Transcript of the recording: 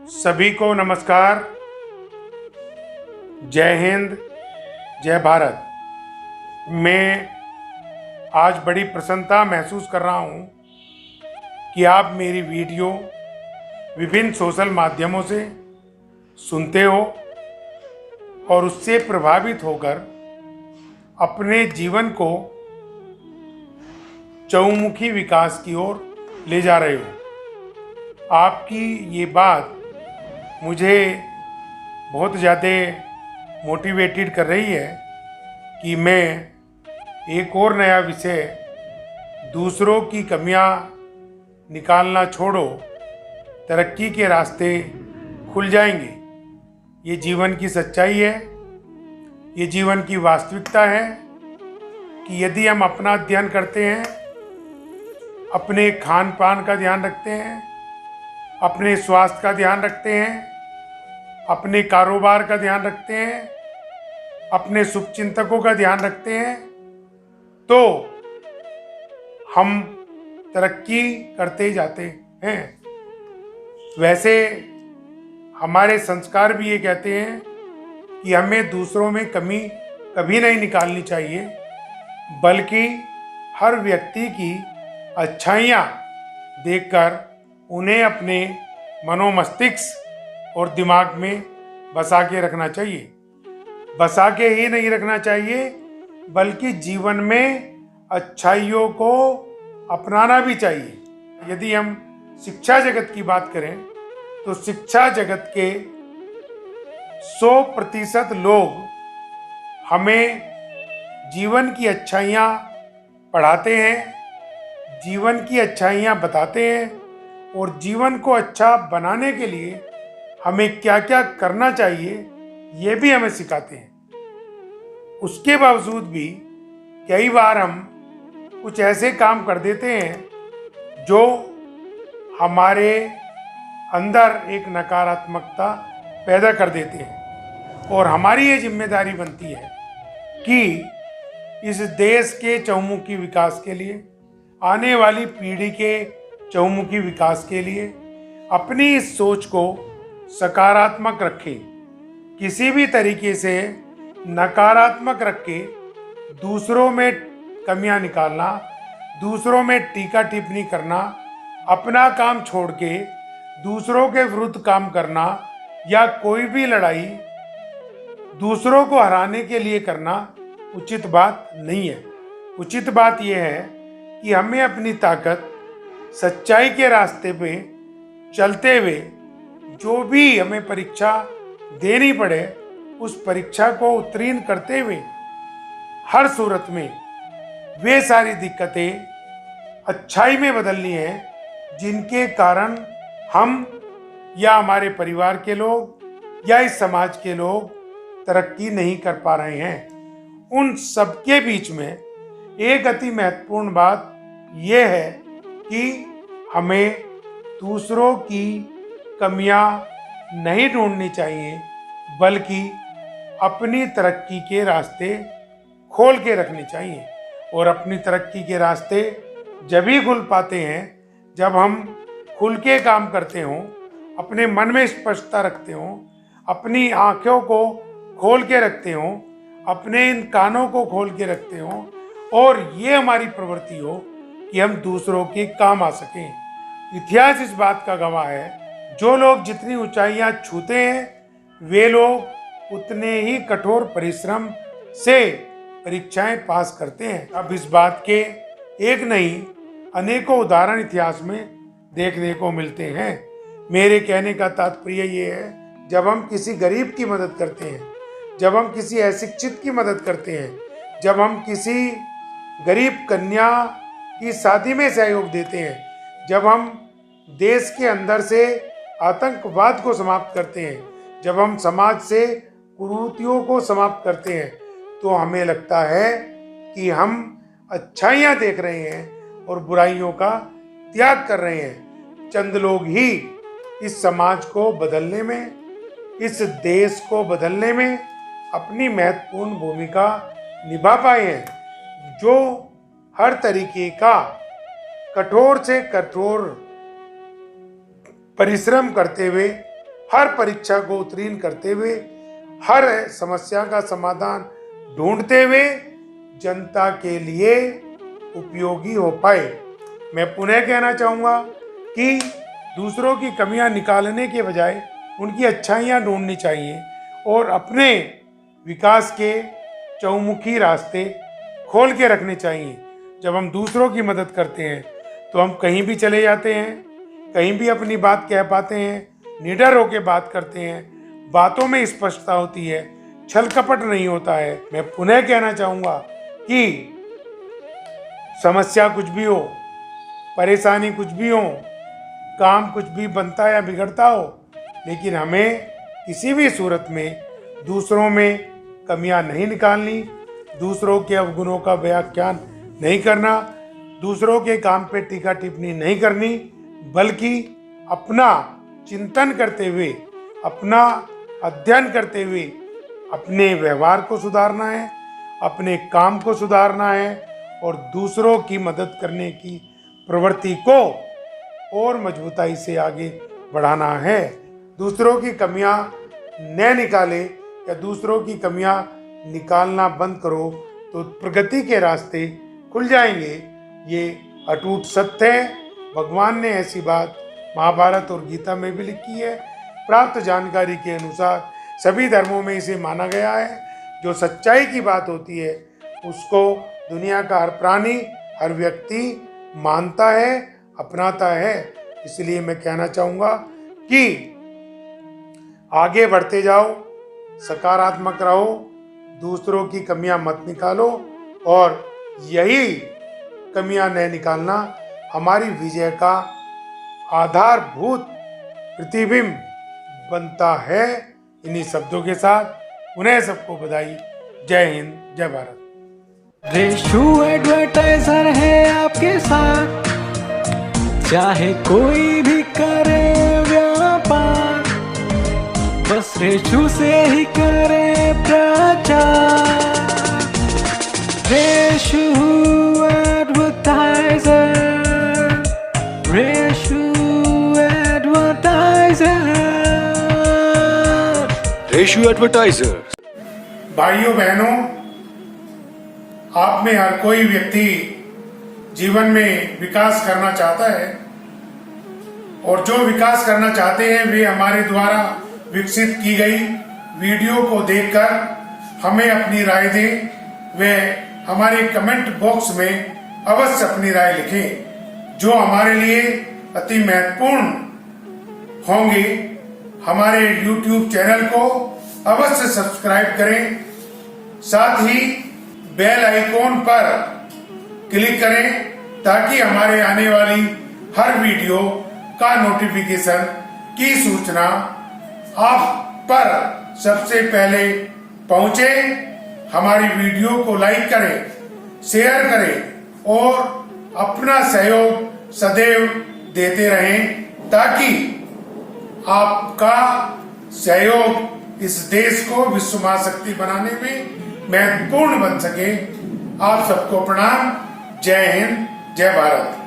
सभी को नमस्कार। जय हिंद, जय भारत। मैं आज बड़ी प्रसन्नता महसूस कर रहा हूँ कि आप मेरी वीडियो विभिन्न सोशल माध्यमों से सुनते हो और उससे प्रभावित होकर अपने जीवन को चहुमुखी विकास की ओर ले जा रहे हो। आपकी ये बात मुझे बहुत ज़्यादा मोटिवेटेड कर रही है कि मैं एक और नया विषय दूसरों की कमियां निकालना छोड़ो, तरक्की के रास्ते खुल जाएंगे। ये जीवन की सच्चाई है, ये जीवन की वास्तविकता है कि यदि हम अपना अध्ययन करते हैं, अपने खान पान का ध्यान रखते हैं, अपने स्वास्थ्य का ध्यान रखते हैं, अपने कारोबार का ध्यान रखते हैं, अपने शुभचिंतकों का ध्यान रखते हैं, तो हम तरक्की करते जाते हैं। वैसे हमारे संस्कार भी ये कहते हैं कि हमें दूसरों में कमी कभी नहीं निकालनी चाहिए, बल्कि हर व्यक्ति की अच्छाइयाँ देखकर उन्हें अपने मनोमस्तिष्क और दिमाग में बसा के रखना चाहिए। बसा के ही नहीं रखना चाहिए, बल्कि जीवन में अच्छाइयों को अपनाना भी चाहिए। यदि हम शिक्षा जगत की बात करें तो शिक्षा जगत के 100% लोग हमें जीवन की अच्छाइयाँ पढ़ाते हैं, जीवन की अच्छाइयाँ बताते हैं और जीवन को अच्छा बनाने के लिए हमें क्या क्या करना चाहिए ये भी हमें सिखाते हैं। उसके बावजूद भी कई बार हम कुछ ऐसे काम कर देते हैं जो हमारे अंदर एक नकारात्मकता पैदा कर देते हैं, और हमारी ये जिम्मेदारी बनती है कि इस देश के चहुमुखी विकास के लिए, आने वाली पीढ़ी के चहुमुखी विकास के लिए अपनी इस सोच को सकारात्मक रखें। किसी भी तरीके से नकारात्मक रख के दूसरों में कमियां निकालना, दूसरों में टीका टिप्पणी करना, अपना काम छोड़ के दूसरों के विरुद्ध काम करना या कोई भी लड़ाई दूसरों को हराने के लिए करना उचित बात नहीं है। उचित बात यह है कि हमें अपनी ताकत सच्चाई के रास्ते पे चलते हुए जो भी हमें परीक्षा देनी पड़े उस परीक्षा को उत्तीर्ण करते हुए हर सूरत में वे सारी दिक्कतें अच्छाई में बदलनी है जिनके कारण हम या हमारे परिवार के लोग या इस समाज के लोग तरक्की नहीं कर पा रहे हैं। उन सबके बीच में एक अति महत्वपूर्ण बात यह है कि हमें दूसरों की कमियां नहीं ढूंढनी चाहिए, बल्कि अपनी तरक्की के रास्ते खोल के रखने चाहिए। और अपनी तरक्की के रास्ते जब ही खुल पाते हैं जब हम खुल के काम करते हों, अपने मन में स्पष्टता रखते हों, अपनी आँखों को खोल के रखते हों, अपने इन कानों को खोल के रखते हों, और ये हमारी प्रवृत्ति हो कि हम दूसरों के काम आ सकें। इतिहास इस बात का गवाह है, जो लोग जितनी ऊंचाइयां छूते हैं वे लोग उतने ही कठोर परिश्रम से परीक्षाएं पास करते हैं। अब इस बात के एक नहीं अनेकों उदाहरण इतिहास में देखने को मिलते हैं। मेरे कहने का तात्पर्य ये है, जब हम किसी गरीब की मदद करते हैं, जब हम किसी अशिक्षित की मदद करते हैं, जब हम किसी गरीब कन्या की शादी में सहयोग देते हैं, जब हम देश के अंदर से आतंकवाद को समाप्त करते हैं, जब हम समाज से कुरीतियों को समाप्त करते हैं, तो हमें लगता है कि हम अच्छाइयाँ देख रहे हैं और बुराइयों का त्याग कर रहे हैं। चंद लोग ही इस समाज को बदलने में, इस देश को बदलने में अपनी महत्वपूर्ण भूमिका निभा पाए हैं, जो हर तरीके का कठोर से कठोर परिश्रम करते हुए हर परीक्षा को उत्तीर्ण करते हुए, हर समस्या का समाधान ढूंढते हुए जनता के लिए उपयोगी हो पाए। मैं पुनः कहना चाहूँगा कि दूसरों की कमियां निकालने के बजाय उनकी अच्छाइयां ढूंढनी चाहिए और अपने विकास के चौमुखी रास्ते खोल के रखने चाहिए। जब हम दूसरों की मदद करते हैं तो हम कहीं भी चले जाते हैं, कहीं भी अपनी बात कह पाते हैं, निडर होकर बात करते हैं, बातों में स्पष्टता होती है, छल कपट नहीं होता है। मैं पुनः कहना चाहूँगा कि समस्या कुछ भी हो, परेशानी कुछ भी हो, काम कुछ भी बनता या बिगड़ता हो, लेकिन हमें किसी भी सूरत में दूसरों में कमियां नहीं निकालनी, दूसरों के अवगुणों का व्याख्यान नहीं करना, दूसरों के काम पे टीका टिप्पणी नहीं करनी, बल्कि अपना चिंतन करते हुए, अपना अध्ययन करते हुए अपने व्यवहार को सुधारना है, अपने काम को सुधारना है और दूसरों की मदद करने की प्रवृत्ति को और मजबूताई से आगे बढ़ाना है। दूसरों की कमियां न निकाले या दूसरों की कमियां निकालना बंद करो तो प्रगति के रास्ते खुल जाएंगे। ये अटूट सत्य है। भगवान ने ऐसी बात महाभारत और गीता में भी लिखी है। प्राप्त जानकारी के अनुसार सभी धर्मों में इसे माना गया है। जो सच्चाई की बात होती है उसको दुनिया का हर प्राणी, हर व्यक्ति मानता है, अपनाता है। इसलिए मैं कहना चाहूँगा कि आगे बढ़ते जाओ, सकारात्मक रहो, दूसरों की कमियां मत निकालो और यही कमियां न निकालना हमारी विजय का आधारभूत प्रतिबिंब बनता है। इन्हीं शब्दों के साथ पुनः सबको बधाई। जय हिंद, जय भारत। रेशु एडवर्टाइजर है आपके साथ, चाहे कोई भी करे व्यापार, बस रेशु से ही करे प्रचार। Reshu advertiser, Reshu advertiser, Reshu advertiser. भाइयों बहनों, आप में हर कोई व्यक्ति जीवन में विकास करना चाहता है और जो विकास करना चाहते हैं वे हमारे द्वारा विकसित की गई वीडियो को देखकर हमें अपनी राय दें। वे हमारे कमेंट बॉक्स में अवश्य अपनी राय लिखें जो हमारे लिए अति महत्वपूर्ण होंगे। हमारे YouTube चैनल को अवश्य सब्सक्राइब करें, साथ ही बेल आइकॉन पर क्लिक करें ताकि हमारे आने वाली हर वीडियो का नोटिफिकेशन की सूचना आप पर सबसे पहले पहुंचे। हमारी वीडियो को लाइक करें, शेयर करें और अपना सहयोग सदैव देते रहें ताकि आपका सहयोग इस देश को विश्व महाशक्ति बनाने में महत्वपूर्ण बन सके। आप सबको प्रणाम। जय हिंद, जय भारत।